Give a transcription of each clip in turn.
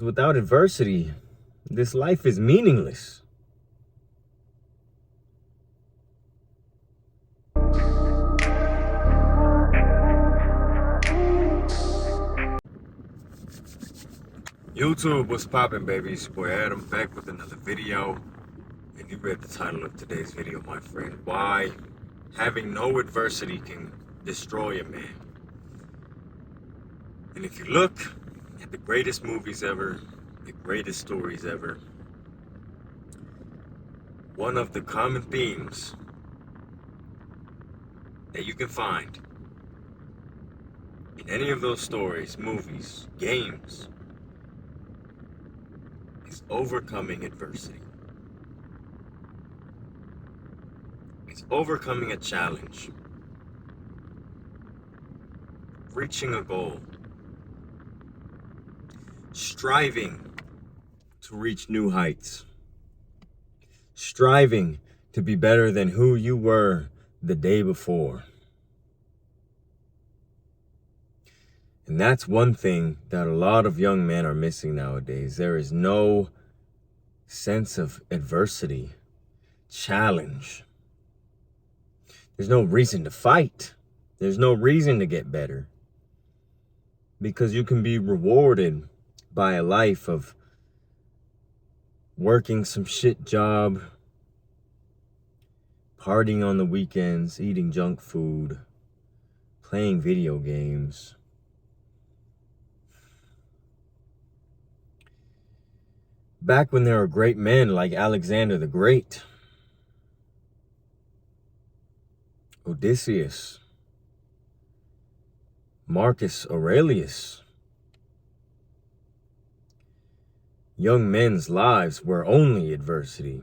Without adversity, this life is meaningless. YouTube, what's poppin', baby? It's your boy Adam back with another video. And you read the title of today's video, my friend. Why having no adversity can destroy a man. And if you look at the greatest movies ever, the greatest stories ever, one of the common themes that you can find in any of those stories, movies, games, is overcoming adversity. It's overcoming a challenge, reaching a goal, striving to reach new heights, striving to be better than who you were the day before. And that's one thing that a lot of young men are missing nowadays. There is no sense of adversity, challenge. There's no reason to fight. There's no reason to get better. Because you can be rewarded by a life of working some shit job, partying on the weekends, eating junk food, playing video games. Back when there were great men like Alexander the Great, Odysseus, Marcus Aurelius, young men's lives were only adversity.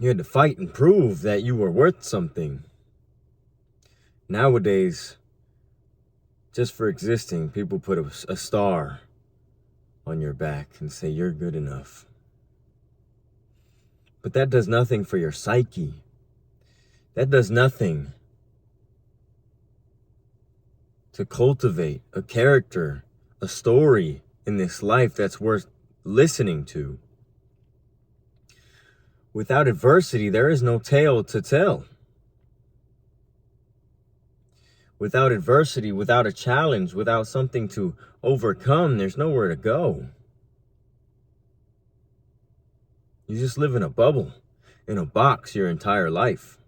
You had to fight and prove that you were worth something. Nowadays, just for existing, people put a star on your back and say you're good enough. But that does nothing for your psyche. That does nothing to cultivate a character, a story in this life that's worth listening to. Without adversity, there is no tale to tell. Without adversity, without a challenge, without something to overcome, there's nowhere to go. You just live in a bubble, in a box your entire life.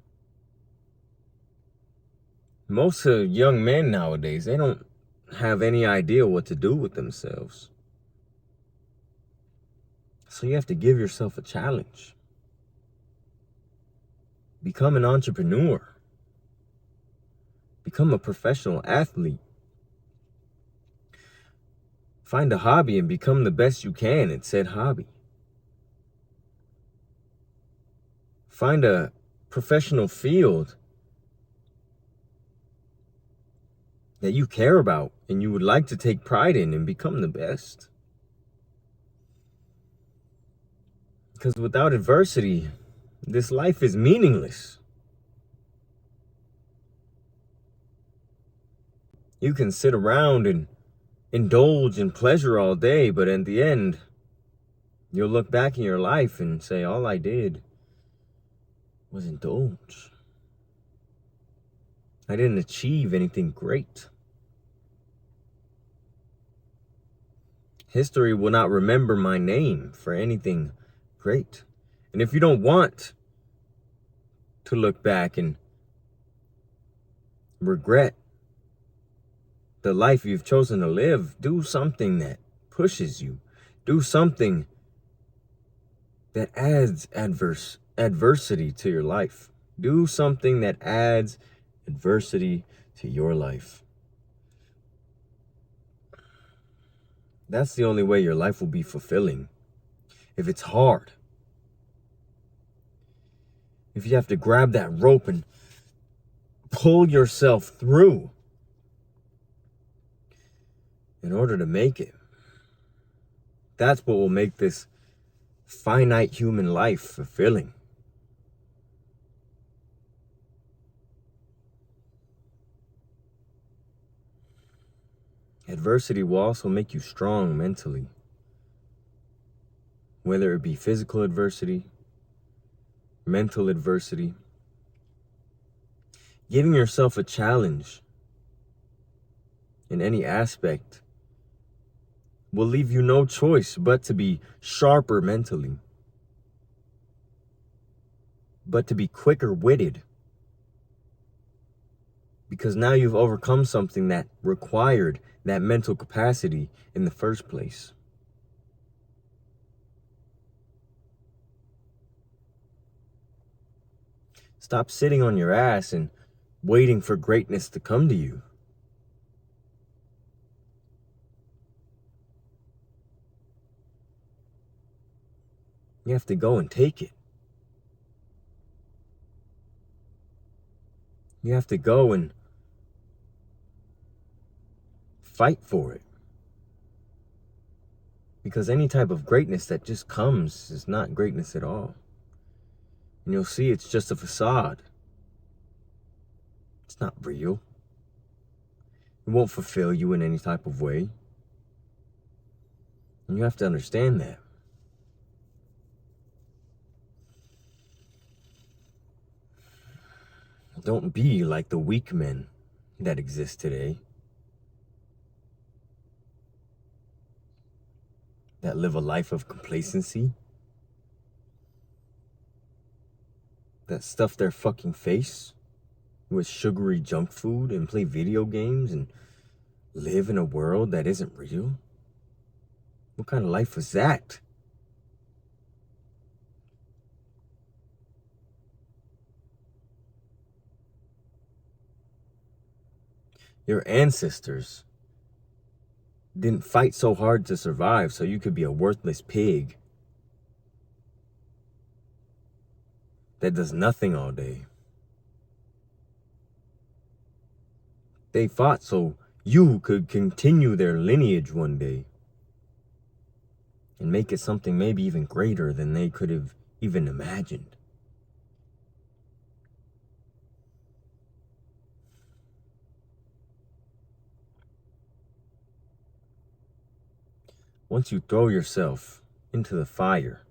Most young men nowadays, they don't have any idea what to do with themselves. So you have to give yourself a challenge. Become an entrepreneur. Become a professional athlete. Find a hobby and become the best you can at said hobby. Find a professional field that you care about and you would like to take pride in and become the best. Because without adversity, this life is meaningless. You can sit around and indulge in pleasure all day, but in the end, you'll look back in your life and say, all I did was indulge. I didn't achieve anything great. History will not remember my name for anything great. And if you don't want to look back and regret the life you've chosen to live, do something that pushes you. Do something that adds adversity to your life. Do something that adds adversity to your life. That's the only way your life will be fulfilling. If it's hard, if you have to grab that rope and pull yourself through in order to make it, that's what will make this finite human life fulfilling. Adversity will also make you strong mentally. Whether it be physical adversity, mental adversity, giving yourself a challenge in any aspect will leave you no choice but to be sharper mentally, but to be quicker witted. Because now you've overcome something that required that mental capacity in the first place. Stop sitting on your ass and waiting for greatness to come to you. You have to go and take it. You have to go and fight for it. Because any type of greatness that just comes is not greatness at all. And you'll see it's just a facade. It's not real. It won't fulfill you in any type of way. And you have to understand that. Don't be like the weak men that exist today, that live a life of complacency, that stuff their fucking face with sugary junk food and play video games and live in a world that isn't real. What kind of life is that? Your ancestors didn't fight so hard to survive so you could be a worthless pig that does nothing all day. They fought so you could continue their lineage one day and make it something maybe even greater than they could have even imagined. Once you throw yourself into the fire,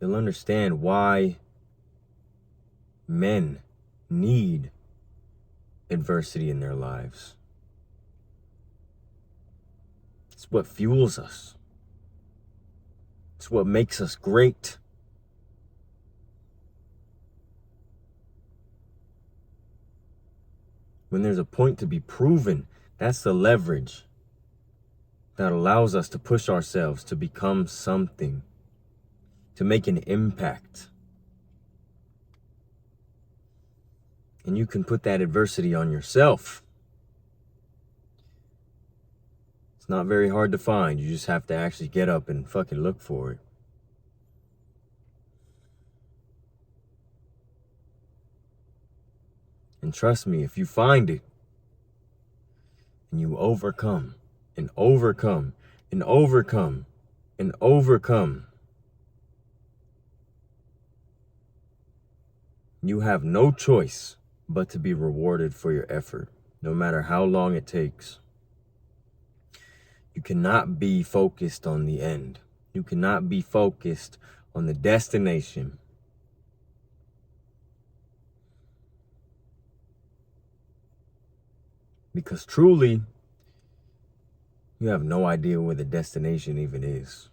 you'll understand why men need adversity in their lives. It's what fuels us. It's what makes us great. When there's a point to be proven, that's the leverage that allows us to push ourselves to become something, to make an impact. And you can put that adversity on yourself. It's not very hard to find. You just have to actually get up and fucking look for it. And trust me, if you find it and you overcome and overcome and overcome and overcome, you have no choice but to be rewarded for your effort, no matter how long it takes. You cannot be focused on the end. You cannot be focused on the destination. Because truly, you have no idea where the destination even is.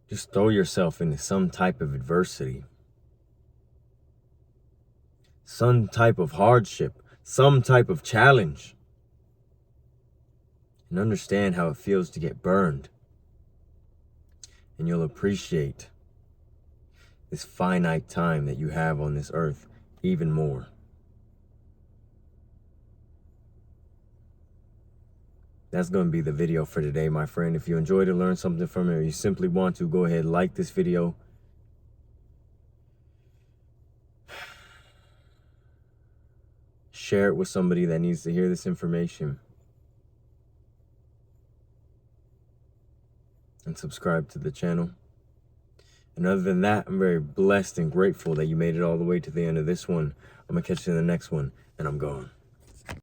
Just throw yourself into some type of adversity, some type of hardship, some type of challenge, and understand how it feels to get burned. And you'll appreciate this finite time that you have on this earth even more. That's going to be the video for today, my friend. If you enjoyed it, learned something from it, or you simply want to, go ahead, like this video. Share it with somebody that needs to hear this information. And subscribe to the channel. And other than that, I'm very blessed and grateful that you made it all the way to the end of this one. I'm going to catch you in the next one, and I'm gone.